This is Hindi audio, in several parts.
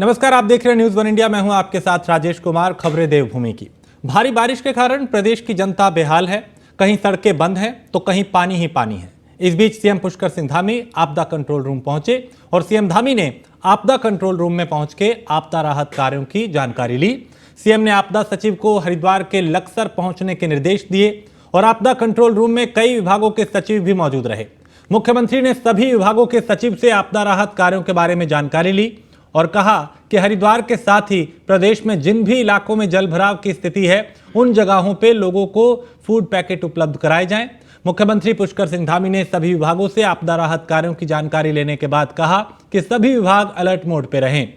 नमस्कार, आप देख रहे हैं न्यूज़ वन इंडिया। मैं हूं आपके साथ राजेश कुमार। खबरें देवभूमि की। भारी बारिश के कारण प्रदेश की जनता बेहाल है। कहीं सड़कें बंद हैं तो कहीं पानी ही पानी है। इस बीच सीएम पुष्कर सिंह धामी आपदा कंट्रोल रूम पहुंचे और सीएम धामी ने आपदा कंट्रोल रूम में पहुंच के आपदा राहत कार्यों की जानकारी ली। सीएम ने आपदा सचिव को हरिद्वार के लक्सर पहुंचने के निर्देश दिए और आपदा कंट्रोल रूम में कई विभागों के सचिव भी मौजूद रहे। मुख्यमंत्री ने सभी विभागों के सचिव से आपदा राहत कार्यों के बारे में जानकारी ली और कहा कि हरिद्वार के साथ ही प्रदेश में जिन भी इलाकों में जलभराव की स्थिति है उन जगहों पे लोगों को फूड पैकेट उपलब्ध कराए जाएं। मुख्यमंत्री पुष्कर सिंह धामी ने सभी विभागों से आपदा राहत कार्यों की जानकारी लेने के बाद कहा कि सभी विभाग अलर्ट मोड पे रहें।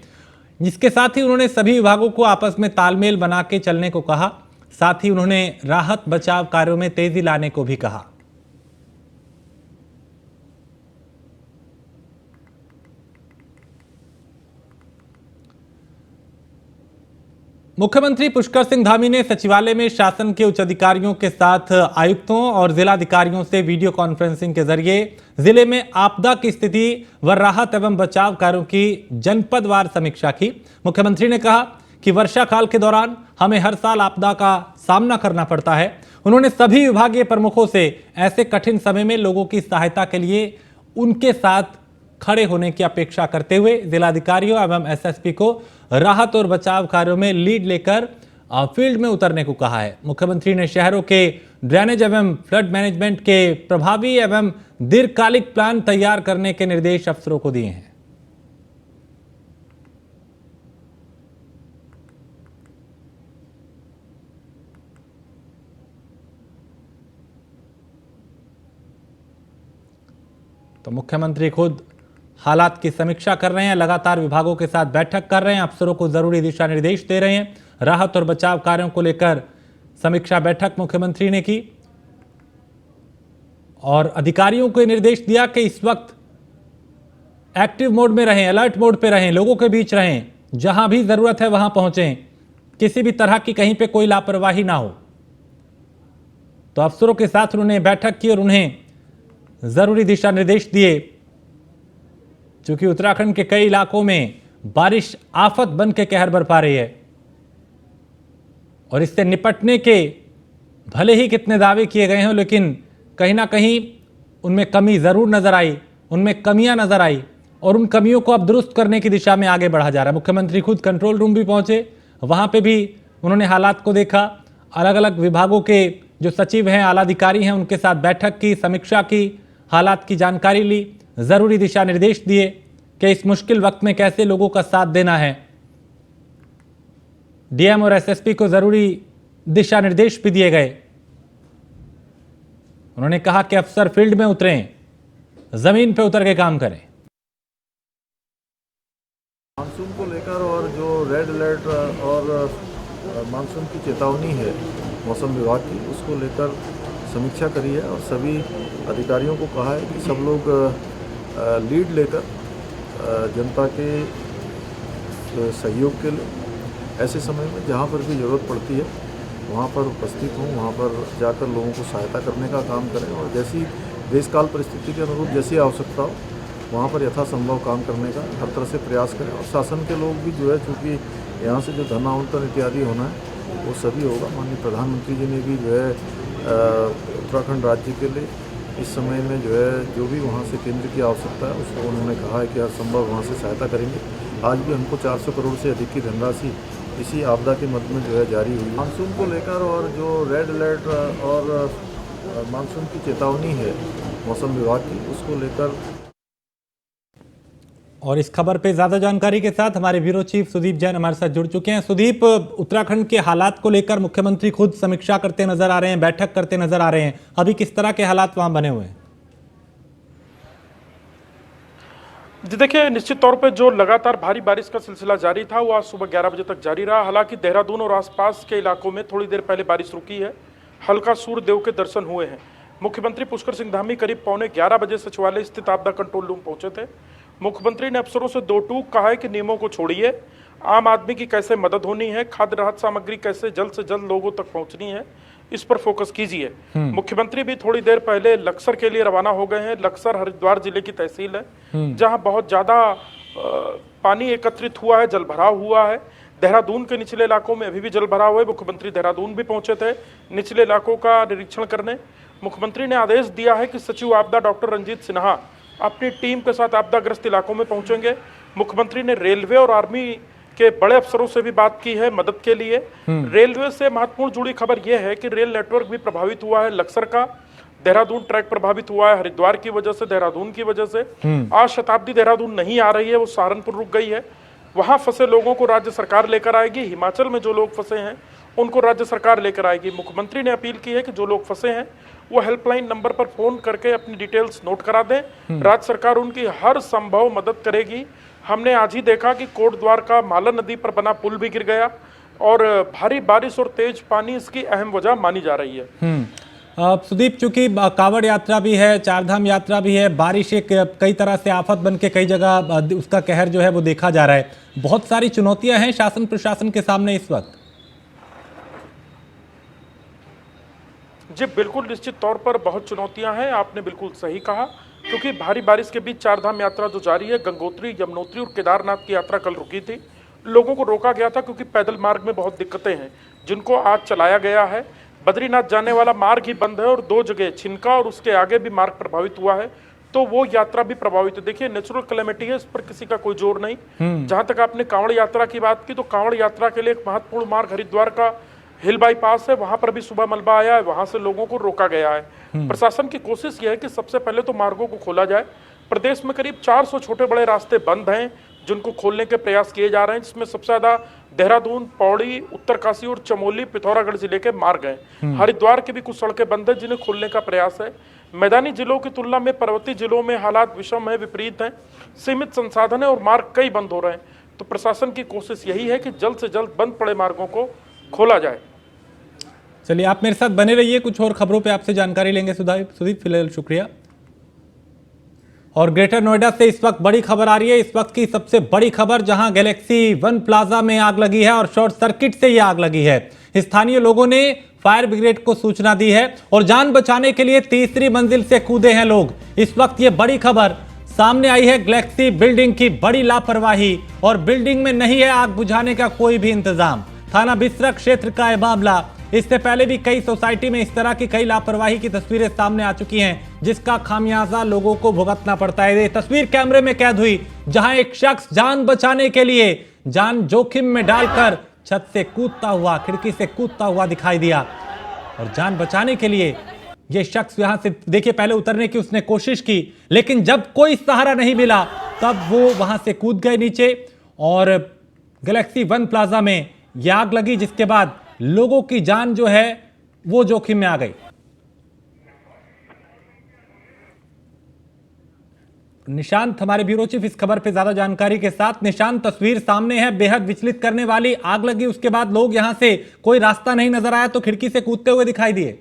जिसके साथ ही उन्होंने सभी विभागों को आपस में तालमेल बना के चलने को कहा। साथ ही उन्होंने राहत बचाव कार्यों में तेजी लाने को भी कहा। मुख्यमंत्री पुष्कर सिंह धामी ने सचिवालय में शासन के उच्च अधिकारियों के साथ आयुक्तों और जिलाधिकारियों से वीडियो कॉन्फ्रेंसिंग के जरिए जिले में आपदा की स्थिति व राहत एवं बचाव कार्यों की जनपदवार समीक्षा की। मुख्यमंत्री ने कहा कि वर्षा काल के दौरान हमें हर साल आपदा का सामना करना पड़ता है। उन्होंने सभी विभागीय प्रमुखों से ऐसे कठिन समय में लोगों की सहायता के लिए उनके साथ खड़े होने की अपेक्षा करते हुए जिलाधिकारियों एवं एसएसपी को राहत और बचाव कार्यों में लीड लेकर फील्ड में उतरने को कहा है। मुख्यमंत्री ने शहरों के ड्रेनेज एवं फ्लड मैनेजमेंट के प्रभावी एवं दीर्घकालिक प्लान तैयार करने के निर्देश अफसरों को दिए हैं। तो मुख्यमंत्री खुद हालात की समीक्षा कर रहे हैं, लगातार विभागों के साथ बैठक कर रहे हैं, अफसरों को जरूरी दिशा निर्देश दे रहे हैं। राहत और बचाव कार्यों को लेकर समीक्षा बैठक मुख्यमंत्री ने की और अधिकारियों को निर्देश दिया कि इस वक्त एक्टिव मोड में रहें, अलर्ट मोड पे रहें, लोगों के बीच रहें, जहां भी जरूरत है वहां पहुंचें, किसी भी तरह की कहीं पे कोई लापरवाही ना हो। तो अफसरों के साथ उन्होंने बैठक की और उन्हें जरूरी दिशा निर्देश दिए। चूंकि उत्तराखंड के कई इलाकों में बारिश आफत बन के कहर बरपा रही है और इससे निपटने के भले ही कितने दावे किए गए हों, लेकिन कहीं ना कहीं उनमें कमी जरूर नजर आई, उनमें कमियां नजर आई और उन कमियों को अब दुरुस्त करने की दिशा में आगे बढ़ा जा रहा है। मुख्यमंत्री खुद कंट्रोल रूम भी पहुंचे, वहां पे भी उन्होंने हालात को देखा, अलग अलग विभागों के जो सचिव हैं, आला अधिकारी हैं, उनके साथ बैठक की, समीक्षा की, हालात की जानकारी ली, जरूरी दिशा निर्देश दिए कि इस मुश्किल वक्त में कैसे लोगों का साथ देना है। डीएम और एसएसपी को जरूरी दिशा निर्देश भी दिए गए। उन्होंने कहा कि अफसर फील्ड में उतरें, जमीन पे उतर के काम करें। मानसून को लेकर और जो रेड अलर्ट और मानसून की चेतावनी है मौसम विभाग की, उसको लेकर समीक्षा करी है और सभी अधिकारियों को कहा है कि सब लोग लीड लेकर जनता के सहयोग के लिए ऐसे समय में जहाँ पर भी ज़रूरत पड़ती है वहाँ पर उपस्थित हों, वहाँ पर जाकर लोगों को सहायता करने का काम करें और जैसी देशकाल परिस्थिति के अनुरूप जैसी आवश्यकता हो वहाँ पर यथासंभव काम करने का हर तरह से प्रयास करें। और शासन के लोग भी जो है, चूँकि यहाँ से जो धन आवंटन इत्यादि होना है वो सभी होगा। माननीय प्रधानमंत्री जी ने भी जो है उत्तराखंड राज्य के लिए इस समय में जो है जो भी वहाँ से केंद्र की आवश्यकता है उसको उन्होंने कहा है कि हर संभव वहाँ से सहायता करेंगे। आज भी हमको 400 करोड़ से अधिक की धनराशि इसी आपदा के मद में जो है जारी हुई। मानसून को लेकर और जो रेड अलर्ट और मानसून की चेतावनी है मौसम विभाग की, उसको लेकर। और इस खबर पे ज्यादा जानकारी के साथ हमारे ब्यूरो चीफ सुदीप जैन हमारे साथ जुड़ चुके हैं। सुदीप, उत्तराखंड के हालात को लेकर मुख्यमंत्री खुद समीक्षा करते नजर आ रहे हैं, बैठक करते नजर आ रहे हैं। अभी किस तरह के हालात वहां बने हुए हैं? जी देखिए, निश्चित तौर पे जो लगातार भारी बारिश का सिलसिला जारी था वो आज सुबह 11 बजे तक जारी रहा। हालांकि देहरादून और आसपास के इलाकों में थोड़ी देर पहले बारिश रुकी है, हल्का सूर्यदेव के दर्शन हुए हैं। मुख्यमंत्री पुष्कर सिंह धामी करीब 11:15 बजे सचिवालय स्थित आपदा कंट्रोल रूम पहुंचे थे। मुख्यमंत्री ने अफसरों से दो टूक कहा है कि नियमों को छोड़िए, आम आदमी की कैसे मदद होनी है, खाद्य राहत सामग्री कैसे जल्द से जल्द लोगों तक पहुंचनी है, इस पर फोकस कीजिए। मुख्यमंत्री भी थोड़ी देर पहले लक्सर के लिए रवाना हो गए हैं। लक्सर हरिद्वार जिले की तहसील है जहां बहुत ज्यादा पानी एकत्रित हुआ है, जलभराव हुआ है। देहरादून के निचले इलाकों में अभी भी जलभराव है। मुख्यमंत्री देहरादून भी पहुंचे थे निचले इलाकों का निरीक्षण करने। मुख्यमंत्री ने आदेश दिया है कि सचिव आपदा डॉक्टर रंजीत सिन्हा अपनी टीम के साथ आपदाग्रस्त इलाकों में पहुंचेंगे। मुख्यमंत्री ने रेलवे और आर्मी के बड़े अफसरों से भी बात की है मदद के लिए। रेलवे से महत्वपूर्ण जुड़ी खबर यह है कि रेल नेटवर्क भी प्रभावित हुआ है। लक्सर का देहरादून ट्रैक प्रभावित हुआ है हरिद्वार की वजह से, देहरादून की वजह से। आज शताब्दी देहरादून नहीं आ रही है, वो सहारनपुर रुक गई है। वहां फंसे लोगों को राज्य सरकार लेकर आएगी। हिमाचल में जो लोग फंसे हैं उनको राज्य सरकार लेकर आएगी। मुख्यमंत्री ने अपील की है कि जो लोग फंसे हैं वो हेल्पलाइन नंबर पर फोन करके अपनी डिटेल्स नोट करा दें। राज्य सरकार उनकी हर संभव मदद करेगी। हमने आज ही देखा कि कोटद्वार का माला नदी पर बना पुल भी गिर गया और भारी बारिश और तेज पानी इसकी अहम वजह मानी जा रही है। सुदीप, चूंकि कांवड़ यात्रा भी है, चारधाम यात्रा भी है, बारिश एक कई तरह से आफत बन के कई जगह उसका कहर जो है वो देखा जा रहा है। बहुत सारी चुनौतियां हैं शासन प्रशासन के सामने इस वक्त। जी बिल्कुल, निश्चित तौर पर बहुत चुनौतियां हैं। आपने बिल्कुल सही कहा, क्योंकि भारी बारिश के बीच चारधाम यात्रा जो जारी है, गंगोत्री, यमुनोत्री और केदारनाथ की यात्रा कल रुकी थी। लोगों को रोका गया था क्योंकि पैदल मार्ग में बहुत दिक्कतें हैं, जिनको आज चलाया गया है। बद्रीनाथ जाने वाला मार्ग ही बंद है और 2 जगह छिनका और उसके आगे भी मार्ग प्रभावित हुआ है, तो वो यात्रा भी प्रभावित है। देखिए, नेचुरल कैलेमिटी है, इस पर किसी का कोई जोर नहीं। जहां तक आपने कांवड़ यात्रा की बात की, तो कांवड़ यात्रा के लिए एक महत्वपूर्ण मार्ग हरिद्वार का हिल बाईपास है, वहां पर भी सुबह मलबा आया है, वहां से लोगों को रोका गया है। प्रशासन की कोशिश यह है कि सबसे पहले तो मार्गों को खोला जाए। प्रदेश में करीब 400 छोटे बड़े रास्ते बंद हैं जिनको खोलने के प्रयास किए जा रहे हैं, जिसमें सबसे ज्यादा देहरादून, पौड़ी, उत्तरकाशी और चमोली, पिथौरागढ़ जिले के मार्ग हैं। हरिद्वार की भी कुछ सड़कें बंद हैं जिन्हें खोलने का प्रयास है। मैदानी जिलों की तुलना में पर्वतीय जिलों में हालात विषम है, विपरीत हैं। सीमित संसाधन है और मार्ग कई बंद हो रहे हैं। तो प्रशासन की कोशिश यही है कि जल्द से जल्द बंद पड़े मार्गों को खोला जाए। चलिए, आप मेरे साथ बने रहिए, कुछ और खबरों पे आपसे जानकारी लेंगे। सुदीप, फिलहाल शुक्रिया। और ग्रेटर नोएडा से इस वक्त बड़ी खबर आ रही है। इस वक्त की सबसे बड़ी खबर, जहां गैलेक्सी वन प्लाजा में आग लगी है और शॉर्ट सर्किट से यह आग लगी है। स्थानीय लोगों ने फायर ब्रिगेड को सूचना दी है और जान बचाने के लिए तीसरी मंजिल से कूदे हैं लोग। इस वक्त ये बड़ी खबर सामने आई है, गैलेक्सी बिल्डिंग की बड़ी लापरवाही, और बिल्डिंग में नहीं है आग बुझाने का कोई भी इंतजाम। थाना बिसरा क्षेत्र का यह मामला। इससे पहले भी कई सोसाइटी में इस तरह की कई लापरवाही की तस्वीरें सामने आ चुकी हैं, जिसका खामियाजा लोगों को भुगतना पड़ता है। ये तस्वीर कैमरे में कैद हुई, जहां एक शख्स जान बचाने के लिए जान जोखिम में डालकर छत से कूदता हुआ, खिड़की से कूदता हुआ दिखाई दिया। और जान बचाने के लिए यह शख्स यहां से, देखिए, पहले उतरने की उसने कोशिश की, लेकिन जब कोई सहारा नहीं मिला तब वो वहां से कूद गए नीचे और गैलेक्सी वन प्लाजा में यह आग लगी, जिसके बाद लोगों की जान जो है वो जोखिम में आ गई। निशांत हमारे ब्यूरो चीफ इस खबर पे ज्यादा जानकारी के साथ। निशांत, तस्वीर सामने है, बेहद विचलित करने वाली। आग लगी, उसके बाद लोग यहां से, कोई रास्ता नहीं नजर आया तो खिड़की से कूदते हुए दिखाई दिए।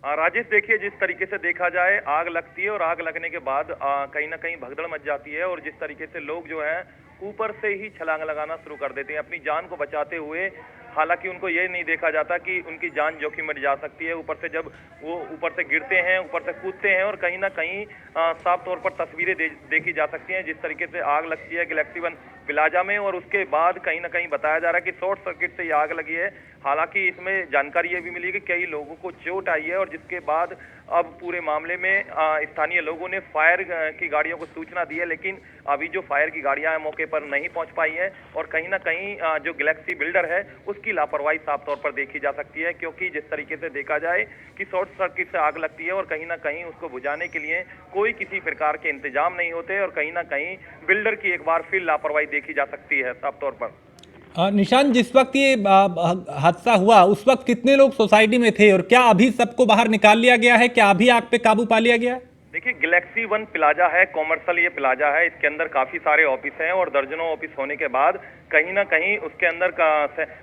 राजेश, देखिए, जिस तरीके से देखा जाए, आग लगती है और आग लगने के बाद कहीं ना कहीं भगदड़ मच जाती है और जिस तरीके से लोग जो है ऊपर से ही छलांग लगाना शुरू कर देते हैं अपनी जान को बचाते हुए। हालांकि उनको ये नहीं देखा जाता कि उनकी जान जोखिम में जा सकती है। ऊपर से जब वो ऊपर से गिरते हैं, ऊपर से कूदते हैं और कहीं ना कहीं साफ तौर पर तस्वीरें देखी जा सकती हैं जिस तरीके से आग लगती है गैलेक्सी वन प्लाजा में। और उसके बाद कहीं ना कहीं बताया जा रहा है कि शॉर्ट सर्किट से ये आग लगी है। हालांकि इसमें जानकारी ये भी मिली कि कई लोगों को चोट आई है और जिसके बाद अब पूरे मामले में स्थानीय लोगों ने फायर की गाड़ियों को सूचना दी है, लेकिन अभी जो फायर की गाड़ियां हैं मौके पर नहीं पहुंच पाई है। और कहीं ना कहीं जो गैलेक्सी बिल्डर है उसकी लापरवाही साफ तौर पर देखी जा सकती है, क्योंकि जिस तरीके से देखा जाए कि शॉर्ट सर्किट से आग लगती है और कहीं ना कहीं उसको बुझाने के लिए कोई किसी प्रकार के इंतजाम नहीं होते और कहीं ना कहीं बिल्डर की एक बार फिर लापरवाही देखी जा सकती है साफ तौर पर। निशान, जिस वक्त ये हादसा हुआ उस वक्त कितने लोग सोसाइटी में थे और क्या अभी सबको बाहर निकाल लिया गया है? क्या अभी आग पे काबू पा लिया गया है? देखिए, गैलेक्सी वन प्लाजा है, कॉमर्शियल ये प्लाजा है। इसके अंदर काफी सारे ऑफिस हैं और दर्जनों ऑफिस होने के बाद कहीं ना कहीं उसके अंदर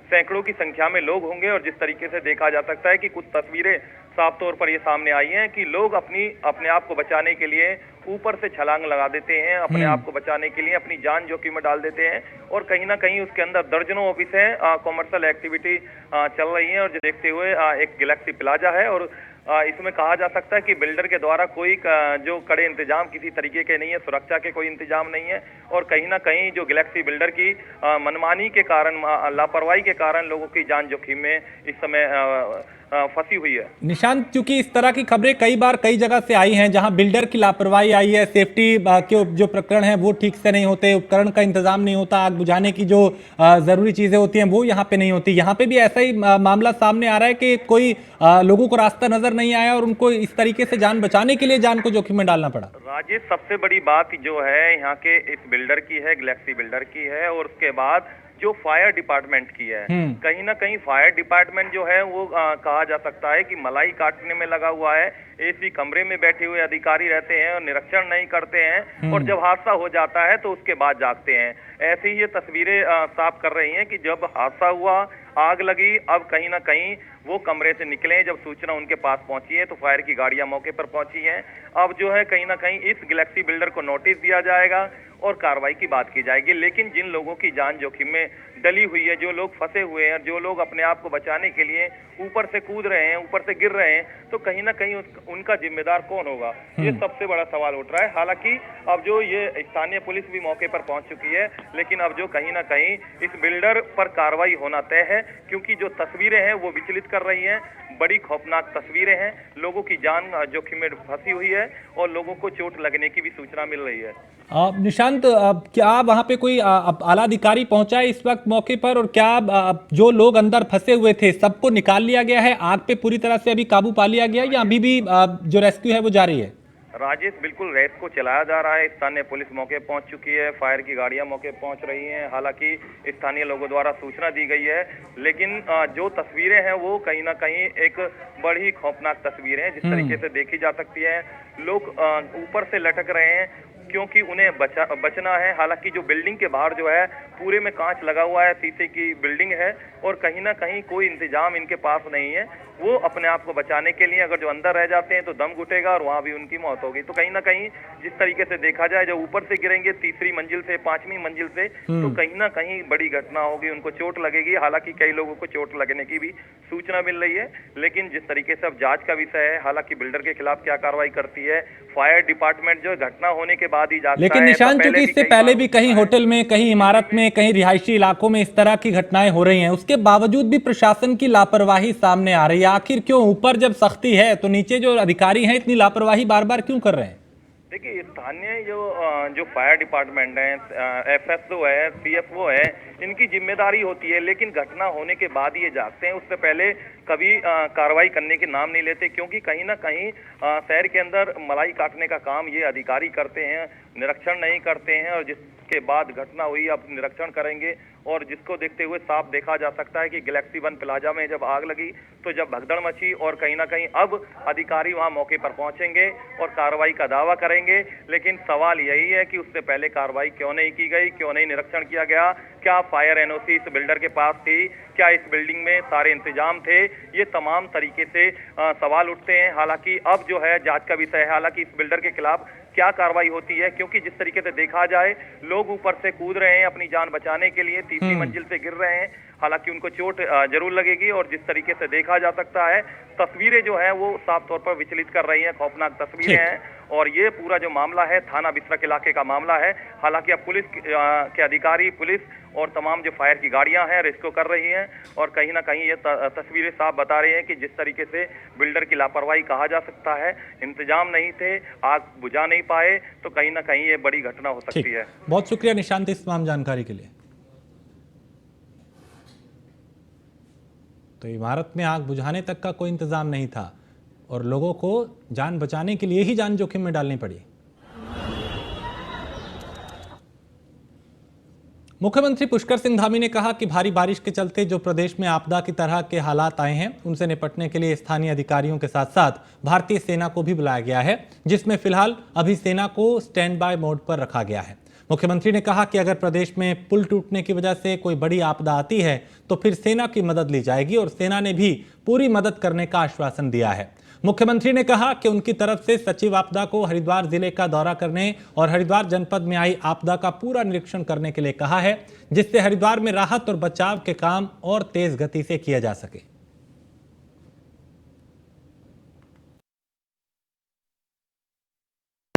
सैकड़ों की संख्या में लोग होंगे। और जिस तरीके से देखा जा सकता है कि कुछ तस्वीरें साफ तौर पर ये सामने आई हैं कि लोग अपने आप को बचाने के लिए ऊपर से छलांग लगा देते हैं, अपने आप को बचाने के लिए अपनी जान जोखिम में डाल देते हैं। और कहीं ना कहीं उसके अंदर दर्जनों ऑफिस हैं, कॉमर्शियल एक्टिविटी चल रही है। और जो देखते हुए एक गैलेक्सी प्लाजा है और इसमें कहा जा सकता है कि बिल्डर के द्वारा कोई जो कड़े इंतजाम किसी तरीके के नहीं है, सुरक्षा के कोई इंतजाम नहीं है और कहीं ना कहीं जो गैलेक्सी बिल्डर की मनमानी के कारण, लापरवाही के कारण लोगों की जान जोखिम में इस समय फंसी हुई है। निशांत, क्योंकि इस तरह की खबरें कई बार कई जगह से आई हैं जहां बिल्डर की लापरवाही आई है, सेफ्टी के जो प्रकरण है वो ठीक से नहीं होते, उपकरण का इंतजाम नहीं होता, आग बुझाने की जो जरूरी चीजें होती हैं वो यहाँ पे नहीं होती। यहाँ पे भी ऐसा ही मामला सामने आ रहा है कि कोई लोगों को रास्ता नजर नहीं आया और उनको इस तरीके से जान बचाने के लिए जान को जोखिम में डालना पड़ा। राजेश, सबसे बड़ी बात जो है यहाँ के इस बिल्डर की है, गैलेक्सी बिल्डर की है और उसके बाद जो फायर डिपार्टमेंट की है। कहीं ना कहीं फायर डिपार्टमेंट जो है वो कहा जा सकता है कि मलाई काटने में लगा हुआ है। एसी कमरे में बैठे हुए अधिकारी रहते हैं और निरीक्षण नहीं करते हैं और जब हादसा हो जाता है तो उसके बाद जागते हैं। ऐसी ही ये तस्वीरें साफ कर रही हैं कि जब हादसा हुआ, आग लगी, अब कहीं ना कहीं वो कमरे से निकले, जब सूचना उनके पास पहुंची है तो फायर की गाड़ियां मौके पर पहुंची हैं। अब जो है कहीं ना कहीं इस गैलेक्सी बिल्डर को नोटिस दिया जाएगा और कार्रवाई की बात की जाएगी। लेकिन जिन लोगों की जान जोखिम में डली हुई है, जो लोग फंसे हुए हैं, जो लोग अपने आप को बचाने के लिए ऊपर से कूद रहे हैं, ऊपर से गिर रहे हैं, तो कहीं ना कहीं उनका जिम्मेदार कौन होगा, ये सबसे बड़ा सवाल उठ रहा है। हालांकि अब जो ये स्थानीय पुलिस भी मौके पर पहुंच चुकी है, लेकिन अब जो कहीं ना कहीं इस बिल्डर पर कार्रवाई होना तय है, क्योंकि जो तस्वीरें हैं वो विचलित कर रही हैं। बड़ी खौफनाक तस्वीरें हैं, लोगों की जान जोखिम में फंसी हुई है और लोगों को चोट लगने की भी सूचना मिल रही है। निशांत, क्या वहां पे कोई आला अधिकारी पहुंचा है इस वक्त मौके पर, और क्या जो लोग अंदर फंसे हुए थे सबको निकाल लिया गया है, आग पे पूरी तरह से अभी काबू पा लिया गया है या अभी भी जो रेस्क्यू है वो जारी है? राजेश, बिल्कुल रेस्क्यू चलाया जा रहा है। स्थानीय पुलिस मौके पहुंच चुकी है, फायर की गाड़ियां मौके पहुंच रही हैं। हालांकि स्थानीय लोगों द्वारा सूचना दी गई है, लेकिन जो तस्वीरें हैं वो कहीं ना कहीं एक बड़ी खौफनाक तस्वीरें हैं। जिस तरीके से देखी जा सकती है, लोग ऊपर से लटक रहे हैं क्योंकि उन्हें बचना है। हालांकि जो बिल्डिंग के बाहर जो है पूरे में कांच लगा हुआ है, शीशे की बिल्डिंग है और कहीं ना कहीं कोई इंतजाम इनके पास नहीं है। वो अपने आप को बचाने के लिए अगर जो अंदर रह जाते हैं तो दम घुटेगा और वहां भी उनकी मौत होगी। तो कहीं ना कहीं जिस तरीके से देखा जाए, जब ऊपर से गिरेंगे तीसरी मंजिल से, 5वीं मंजिल से, तो कहीं ना कहीं बड़ी घटना होगी, उनको चोट लगेगी। हालांकि कई लोगों को चोट लगने की भी सूचना मिल रही है, लेकिन जिस तरीके से अब जांच का विषय है, हालांकि बिल्डर के खिलाफ क्या कार्रवाई करती है फायर डिपार्टमेंट, जो घटना होने के बाद ही जागता है। लेकिन निशान, चूंकि इससे पहले भी कहीं होटल में, कहीं इमारत में, कहीं रिहायशी इलाकों में इस तरह की घटनाएं हो रही हैं, उसके बावजूद भी प्रशासन की लापरवाही सामने आ रही है। आखिर क्यों? ऊपर जब सख्ती है तो नीचे जो अधिकारी हैं इतनी लापरवाही बार बार क्यों कर रहे हैं? देखिए, स्थानीय जो फायर डिपार्टमेंट है, एफएसओ है, सीएफओ है, इनकी जिम्मेदारी होती है, लेकिन घटना होने के बाद ये जागते हैं। उससे पहले कभी कार्रवाई करने के नाम नहीं लेते, क्योंकि कहीं ना कहीं शहर के अंदर मलाई काटने का काम ये अधिकारी करते हैं, निरीक्षण नहीं करते हैं। और जिसके बाद घटना हुई, अब निरीक्षण करेंगे और जिसको देखते हुए साफ देखा जा सकता है कि गैलेक्सी 1 प्लाजा में जब आग लगी तो जब भगदड़ मची और कहीं ना कहीं अब अधिकारी वहां मौके पर पहुंचेंगे और कार्रवाई का दावा करेंगे। लेकिन सवाल यही है कि उससे पहले कार्रवाई क्यों नहीं की गई, क्यों नहीं निरीक्षण किया गया? क्या फायर एनओसी इस बिल्डर के पास थी? क्या इस बिल्डिंग में सारे इंतजाम थे? ये तमाम तरीके से सवाल उठते हैं। हालांकि अब जो है जांच का विषय है, हालांकि इस बिल्डर के खिलाफ क्या कार्रवाई होती है, क्योंकि जिस तरीके से देखा जाए, लोग ऊपर से कूद रहे हैं अपनी जान बचाने के लिए, तीसरी मंजिल से गिर रहे हैं। हालांकि उनको चोट जरूर लगेगी और जिस तरीके से देखा जा सकता है, तस्वीरें जो है वो साफ तौर पर विचलित कर रही हैं, खौफनाक तस्वीरें हैं। और ये पूरा जो मामला है थाना बिसरख इलाके का मामला है। हालांकि अब पुलिस के अधिकारी, पुलिस और तमाम जो फायर की गाड़ियां हैं रेस्क्यू कर रही हैं और कहीं ना कहीं ये तस्वीरें साफ बता रही हैं कि जिस तरीके से बिल्डर की लापरवाही कहा जा सकता है, इंतजाम नहीं थे, आग बुझा नहीं पाए, तो कहीं ना कहीं ये बड़ी घटना हो सकती है। बहुत शुक्रिया निशांत इस तमाम जानकारी के लिए। तो इमारत में आग बुझाने तक का कोई इंतजाम नहीं था और लोगों को जान बचाने के लिए ही जान जोखिम में डालनी पड़ी। मुख्यमंत्री पुष्कर सिंह धामी ने कहा कि भारी बारिश के चलते जो प्रदेश में आपदा की तरह के हालात आए हैं, उनसे निपटने के लिए स्थानीय अधिकारियों के साथ साथ भारतीय सेना को भी बुलाया गया है, जिसमें फिलहाल अभी सेना को स्टैंड बाय मोड पर रखा गया है। मुख्यमंत्री ने कहा कि अगर प्रदेश में पुल टूटने की वजह से कोई बड़ी आपदा आती है तो फिर सेना की मदद ली जाएगी और सेना ने भी पूरी मदद करने का आश्वासन दिया है। मुख्यमंत्री ने कहा कि उनकी तरफ से सचिव आपदा को हरिद्वार जिले का दौरा करने और हरिद्वार जनपद में आई आपदा का पूरा निरीक्षण करने के लिए कहा है, जिससे हरिद्वार में राहत और बचाव के काम और तेज गति से किया जा सके।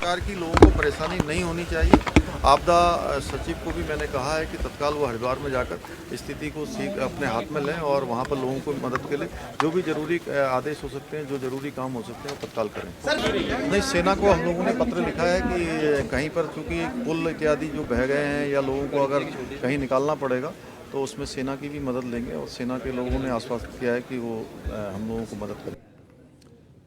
प्रकार की लोगों को परेशानी नहीं होनी चाहिए। आपदा सचिव को भी मैंने कहा है कि तत्काल वो हरिद्वार में जाकर स्थिति को अपने हाथ में लें और वहाँ पर लोगों को मदद के लिए जो भी जरूरी आदेश हो सकते हैं, जो जरूरी काम हो सकते हैं वो तत्काल करें। नहीं, सेना को हम लोगों ने पत्र लिखा है कि कहीं पर चूँकि पुल इत्यादि जो बह गए हैं या लोगों को अगर कहीं निकालना पड़ेगा तो उसमें सेना की भी मदद लेंगे और सेना के लोगों ने आश्वस्त किया है कि वो हम लोगों को मदद करें।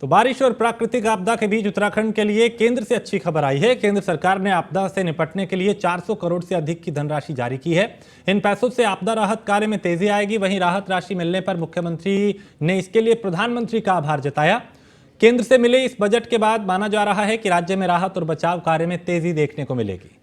तो बारिश और प्राकृतिक आपदा के बीच उत्तराखंड के लिए केंद्र से अच्छी खबर आई है। केंद्र सरकार ने आपदा से निपटने के लिए 400 करोड़ से अधिक की धनराशि जारी की है। इन पैसों से आपदा राहत कार्य में तेजी आएगी। वहीं राहत राशि मिलने पर मुख्यमंत्री ने इसके लिए प्रधानमंत्री का आभार जताया। केंद्र से मिले इस बजट के बाद माना जा रहा है कि राज्य में राहत और बचाव कार्य में तेजी देखने को मिलेगी।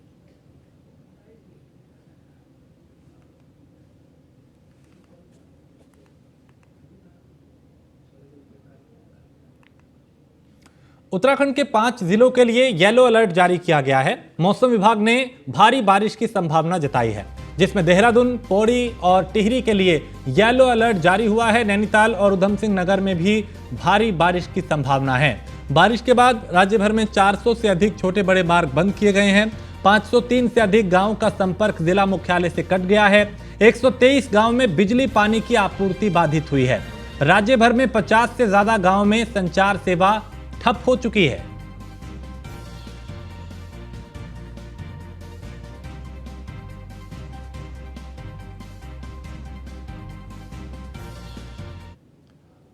उत्तराखंड के 5 जिलों के लिए येलो अलर्ट जारी किया गया है। मौसम विभाग ने भारी बारिश की संभावना जताई है, जिसमें देहरादून, पौड़ी और टिहरी के लिए येलो अलर्ट जारी हुआ है। नैनीताल और उधम सिंह नगर में भी भारी बारिश की संभावना है। बारिश के बाद राज्य भर में 400 से अधिक छोटे बड़े मार्ग बंद किए गए हैं। 503 से अधिक गांव का संपर्क जिला मुख्यालय से कट गया है। 123 गांव में बिजली पानी की आपूर्ति बाधित हुई है। राज्य भर में 50 से ज्यादा गांव में संचार सेवा ठप हो चुकी है।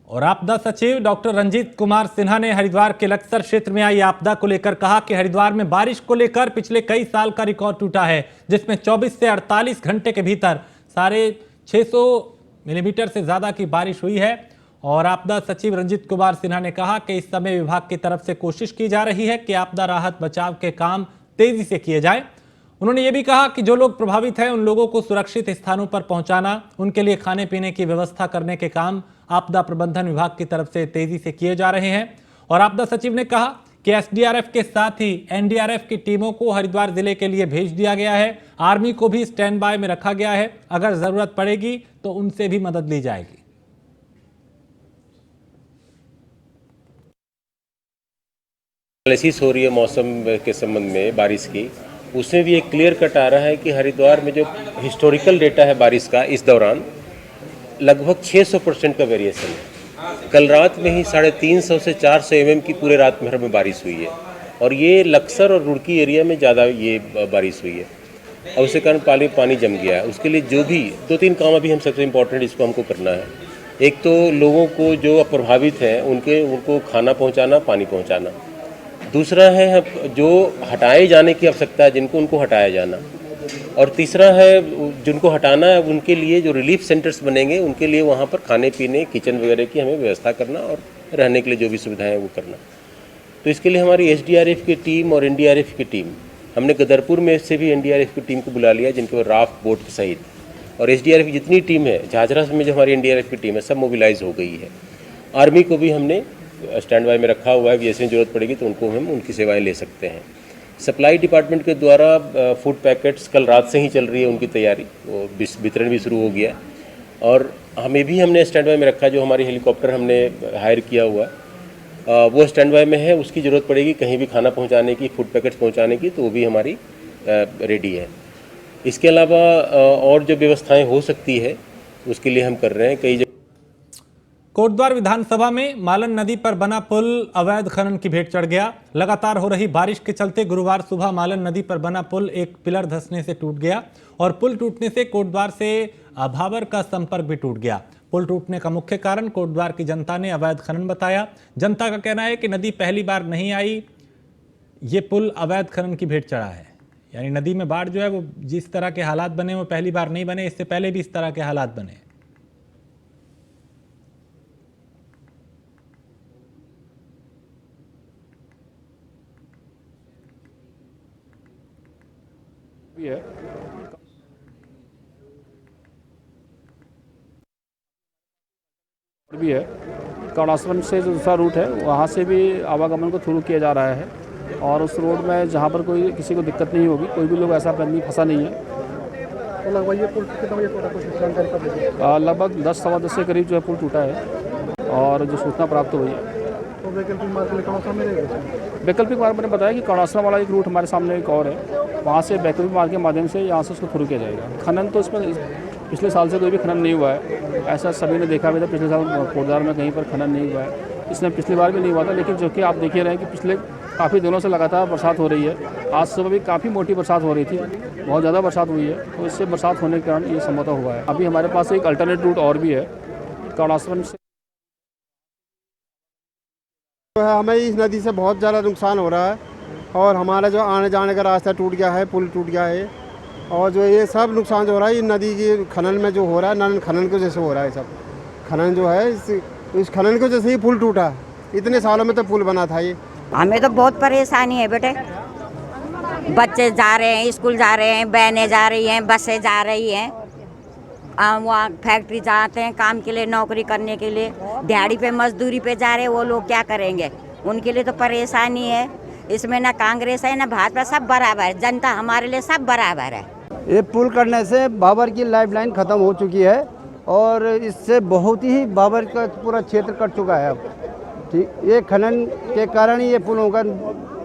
और आपदा सचिव डॉक्टर रंजीत कुमार सिन्हा ने हरिद्वार के लक्सर क्षेत्र में आई आपदा को लेकर कहा कि हरिद्वार में बारिश को लेकर पिछले कई साल का रिकॉर्ड टूटा है, जिसमें 24 से 48 घंटे के भीतर 650 मिलीमीटर से ज्यादा की बारिश हुई है। और आपदा सचिव रंजीत कुमार सिन्हा ने कहा कि इस समय विभाग की तरफ से कोशिश की जा रही है कि आपदा राहत बचाव के काम तेजी से किए जाए। उन्होंने ये भी कहा कि जो लोग प्रभावित हैं उन लोगों को सुरक्षित स्थानों पर पहुंचाना, उनके लिए खाने पीने की व्यवस्था करने के काम आपदा प्रबंधन विभाग की तरफ से तेजी से किए जा रहे हैं। और आपदा सचिव ने कहा कि एसडीआरएफ के साथ ही एनडीआरएफ की टीमों को हरिद्वार जिले के लिए भेज दिया गया है। आर्मी को भी स्टैंड बाय में रखा गया है। अगर जरूरत पड़ेगी तो उनसे भी मदद ली जाएगी। एनालिसिस हो रही है मौसम के संबंध में बारिश की, उसमें भी एक क्लियर कट आ रहा है कि हरिद्वार में जो हिस्टोरिकल डेटा है बारिश का इस दौरान लगभग 600% का वेरिएशन है। कल रात में ही 350 से 400 mm की पूरे रात भर में बारिश हुई है और ये लक्सर और रुड़की एरिया में ज़्यादा ये बारिश हुई है और उसके कारण पानी जम गया है। उसके लिए जो भी 2-3 काम अभी हम सबसे इम्पोर्टेंट इसको हमको करना है। एक तो लोगों को जो प्रभावित हैं उनको खाना पहुँचाना, पानी पहुँचाना। दूसरा है जो हटाए जाने की आवश्यकता है जिनको, उनको हटाया जाना। और तीसरा है जिनको हटाना है उनके लिए जो रिलीफ सेंटर्स बनेंगे उनके लिए वहाँ पर खाने पीने, किचन वगैरह की हमें व्यवस्था करना और रहने के लिए जो भी सुविधाएं हैं वो करना। तो इसके लिए हमारी एसडीआरएफ की टीम और एनडीआरएफ की टीम, हमने गदरपुर में से भी एनडीआरएफ की टीम को बुला लिया, जिनके राफ्ट बोट सहित, और एसडीआरएफ की जितनी टीम है, झाझरा में जो हमारी एनडीआरएफ की टीम है, सब मोबिलाइज हो गई है। आर्मी को भी हमने स्टैंड बाय में रखा हुआ है कि जैसे जरूरत पड़ेगी तो उनको हम उनकी सेवाएं ले सकते हैं। सप्लाई डिपार्टमेंट के द्वारा फूड पैकेट्स कल रात से ही चल रही है, उनकी तैयारी, वो वितरण भी शुरू हो गया। और हमें भी हमने स्टैंड बाय में रखा, जो हमारी हेलीकॉप्टर हमने हायर किया हुआ वो स्टैंड बाय में है। उसकी ज़रूरत पड़ेगी कहीं भी खाना पहुंचाने की, फूड पैकेट्स पहुंचाने की, तो वो भी हमारी रेडी है। इसके अलावा और जो व्यवस्थाएं हो सकती है उसके लिए हम कर रहे हैं। कई कोटद्वार विधानसभा में मालन नदी पर बना पुल अवैध खनन की भेंट चढ़ गया। लगातार हो रही बारिश के चलते गुरुवार सुबह मालन नदी पर बना पुल एक पिलर धंसने से टूट गया और पुल टूटने से कोटद्वार से भाबर का संपर्क भी टूट गया। पुल टूटने का मुख्य कारण कोटद्वार की जनता ने अवैध खनन बताया। जनता का कहना है कि नदी पहली बार नहीं आई, ये पुल अवैध खनन की भेंट चढ़ा है। यानी नदी में बाढ़ जो है वो जिस तरह के हालात बने वो पहली बार नहीं बने, इससे पहले भी इस तरह के हालात बने। भी है कर्णाश्रम से जो दूसरा रूट है वहाँ से भी आवागमन को थ्रू किया जा रहा है और उस रोड में जहाँ पर कोई किसी को दिक्कत नहीं होगी, कोई भी लोग ऐसा आदमी फंसा नहीं है। तो लगभग ये पुल कितना बजे टूटा, कुछ जानकारी कब? लगभग 10 सवा 10 के करीब जो है पुल टूटा है और जो सूचना प्राप्त हुई है तो वैकल्पिक मार्ग के लिए कौन सा में रहेगा? वैकल्पिक मार्ग मैंने बताया कि कर्णाश्रम वाला एक रूट हमारे सामने एक और है, वहाँ से वैकल्पिक मार्ग के माध्यम से यहाँ से उसको थ्रू किया जाएगा। खनन तो इसमें पिछले साल से कोई भी खनन नहीं हुआ है, ऐसा सभी ने देखा भी था। पिछले साल कोटद्वार में कहीं पर खनन नहीं हुआ है, इसमें पिछली बार भी नहीं हुआ था। लेकिन जो कि आप देख ही रहे हैं कि पिछले काफ़ी दिनों से लगातार बरसात हो रही है। आज सुबह भी काफ़ी मोटी बरसात हो रही थी, बहुत ज़्यादा बरसात हुई है, तो इससे बरसात होने के कारण ये संभवतः हुआ है। अभी हमारे पास एक अल्टरनेट रूट और भी है कर्णाश्रम से। जो है हमें इस नदी से बहुत ज़्यादा नुकसान हो रहा है और हमारा जो आने जाने का रास्ता टूट गया है, पुल टूट गया है और जो ये सब नुकसान जो हो रहा है ये नदी की खनन में जो हो रहा है, नन खनन की वजह से हो रहा है। सब खनन जो है इस खनन की वजह से ही पुल टूटा। इतने सालों में तो पुल बना था ये। हमें तो बहुत परेशानी है बेटे, बच्चे जा रहे हैं, स्कूल जा रहे हैं, बहनें जा रही हैं, बसें जा रही हैं, वहाँ फैक्ट्री जाते हैं काम के लिए, नौकरी करने के लिए, दिहाड़ी पे मजदूरी पे जा रहे हैं, वो लोग क्या करेंगे? उनके लिए तो परेशानी है। इसमें ना कांग्रेस है ना भाजपा, सब बराबर है। जनता हमारे लिए सब बराबर है। ये पुल करने से बाबर की लाइफलाइन ख़त्म हो चुकी है और इससे बहुत ही बाबर का पूरा क्षेत्र कट चुका है अब। ठीक, ये खनन के कारण ही ये पुल होकर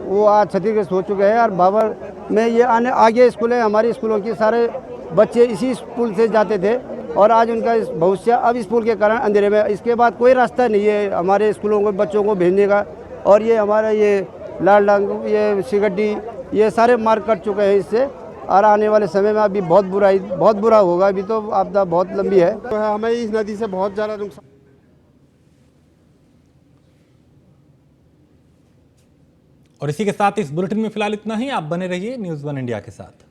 वो आज क्षतिग्रस्त हो चुके हैं और बाबर में ये आगे स्कूल है, हमारी स्कूलों के सारे बच्चे इसी पुल से जाते थे और आज उनका भविष्य अब इस पुल के कारण अंधेरे में। इसके बाद कोई रास्ता नहीं है हमारे स्कूलों को बच्चों को भेजने का और ये हमारा ये लालडंग, ये सिगड्डी, ये सारे मार्ग कट चुके हैं इससे और आने वाले समय में अभी बहुत बुरा होगा। अभी तो आपदा बहुत लंबी है, तो हमें इस नदी से बहुत ज़्यादा नुकसान। और इसी के साथ इस बुलेटिन में फिलहाल इतना ही। आप बने रहिए न्यूज़ 1 इंडिया के साथ।